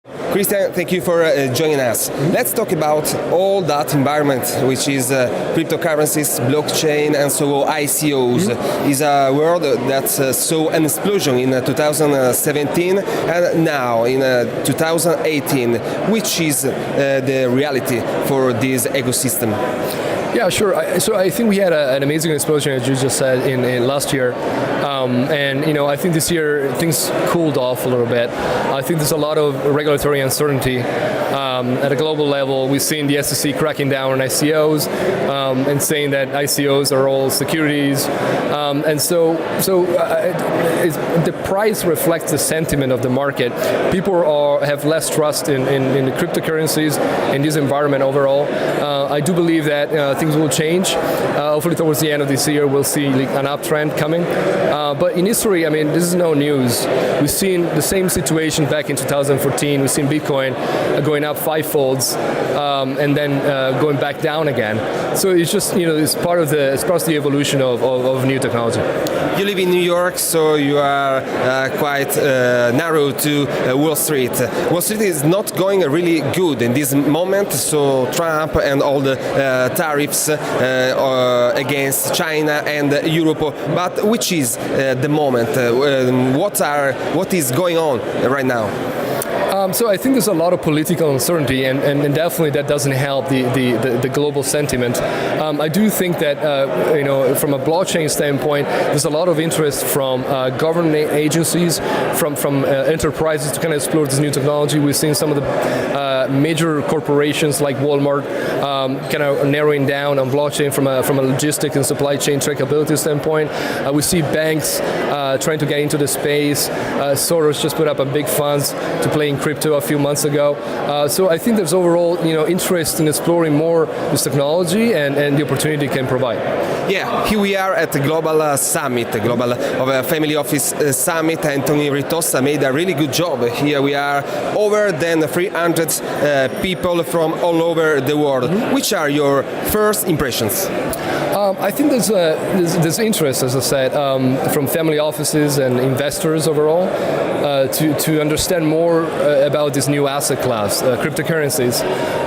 Christian, thank you for joining us. Let's talk about all that environment, which is cryptocurrencies, blockchain, and so ICOs. Is a world that saw an explosion in 2017 and now in 2018. Which is the reality for this ecosystem? Yeah, sure. So I think we had an amazing explosion, as you just said, in last year. And I think this year things cooled off a little bit. I think there's a lot of regulatory uncertainty at a global level. We've seen the SEC cracking down on ICOs and saying that ICOs are all securities. And so the price reflects the sentiment of the market. People have less trust in the cryptocurrencies, in this environment overall. I do believe that things will change. Hopefully towards the end of this year we'll see an uptrend coming. But in history, I mean, this is no news. We've seen the same situation back in 2014. We've seen Bitcoin going up fivefolds and then going back down again. So it's just, it's part of the evolution of new technology. You live in New York, so you are quite narrow to Wall Street. Wall Street is not going really good in this moment, so Trump and all the tariffs against China and Europe. But which is the moment? What is going on right now? So I think there's a lot of political uncertainty, and definitely that doesn't help the global sentiment. I do think that from a blockchain standpoint, there's a lot of interest from government agencies, from enterprises to kind of explore this new technology. We've seen some of the major corporations like Walmart kind of narrowing down on blockchain from a logistic and supply chain trackability standpoint. We see banks trying to get into the space. Soros just put up a big funds to play in crypto a few months ago. So I think there's overall interest in exploring more this technology and the opportunity it can provide. Yeah, here we are at the Global Summit, Family Office Summit. Anthony Ritossa made a really good job. Here we are over than 300 people from all over the world. Which are your first impressions? I think there's interest, as I said, from family offices and investors overall to understand more about this new asset class, cryptocurrencies.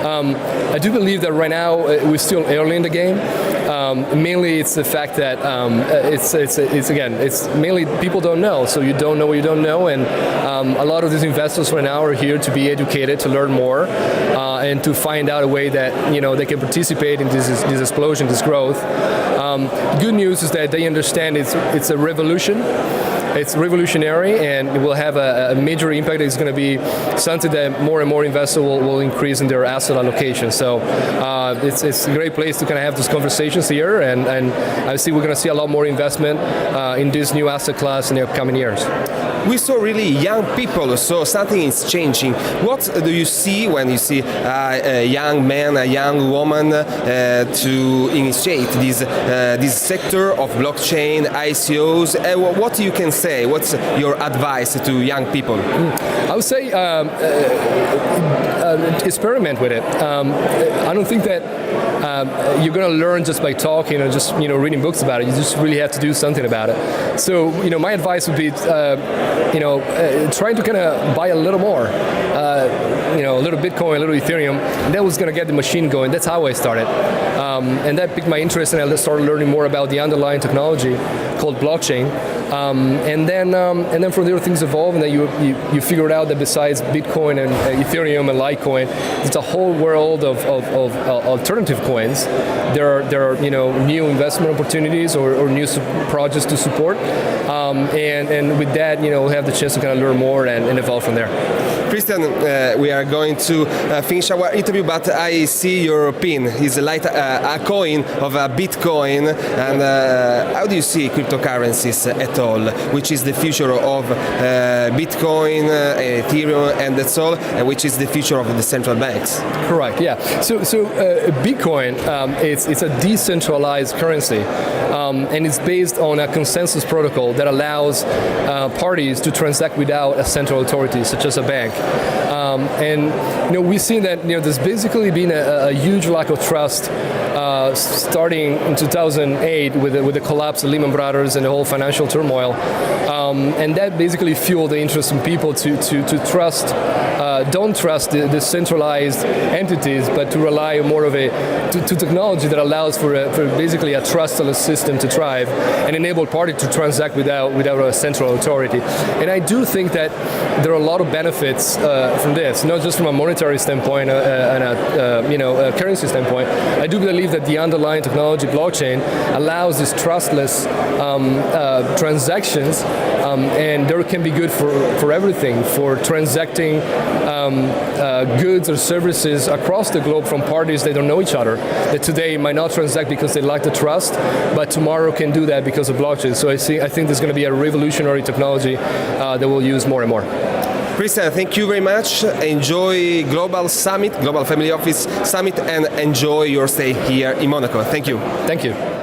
I do believe that right now we're still early in the game. Mainly it's the fact that it's mainly people don't know, so you don't know what you don't know, and a lot of these investors right now are here to be educated, to learn more, and to find out a way that they can participate in this explosion, this growth. Good news is that they understand it's a revolution. It's revolutionary, and it will have a major impact. It's going to be something that more and more investors will increase in their asset allocation. So it's a great place to kind of have these conversations here, and I see we're going to see a lot more investment in this new asset class in the upcoming years. We saw really young people, so something is changing. What do you see when you see a young man, a young woman to initiate this sector of blockchain, ICOs? What you can say? What's your advice to young people? I would say experiment with it. I don't think that you're going to learn just by talking or just reading books about it. You just really have to do something about it. So my advice would be trying to kind of buy a little more, a little Bitcoin, a little Ethereum, and that was going to get the machine going. That's how I started, and that piqued my interest, and I started learning more about the underlying technology called blockchain. And then from there things evolve, and then you figured out that besides Bitcoin and Ethereum and Litecoin, there's a whole world of alternative coins. There are new investment opportunities or new projects to support, and with that we'll have the chance to kind of learn more and evolve from there. Christian, we are going to finish our interview, but I see your pin. It's like a coin of a Bitcoin. And how do you see cryptocurrencies at all? Which is the future of Bitcoin, Ethereum, and that's all, and which is the future of the central banks? Correct. Yeah. So Bitcoin, it's a decentralized currency, and it's based on a consensus protocol that allows parties to transact without a central authority, such as a bank. And we've seen that there's basically been a huge lack of trust starting in 2008 with the collapse of Lehman Brothers and the whole financial turmoil, and that basically fueled the interest in people to trust. Don't trust the centralized entities, but to rely more of to technology that allows for basically a trustless system to thrive and enable parties to transact without a central authority. And I do think that there are a lot of benefits from this, not just from a monetary standpoint and a currency standpoint. I do believe that the underlying technology, blockchain, allows these trustless transactions, and there can be good for everything, for transacting goods or services across the globe from parties that don't know each other, that today might not transact because they lack the trust, but tomorrow can do that because of blockchain. So I think there's going to be a revolutionary technology that we'll use more and more. Christian, thank you very much. Enjoy Global Summit, Global Family Office Summit, and enjoy your stay here in Monaco. Thank you. Thank you.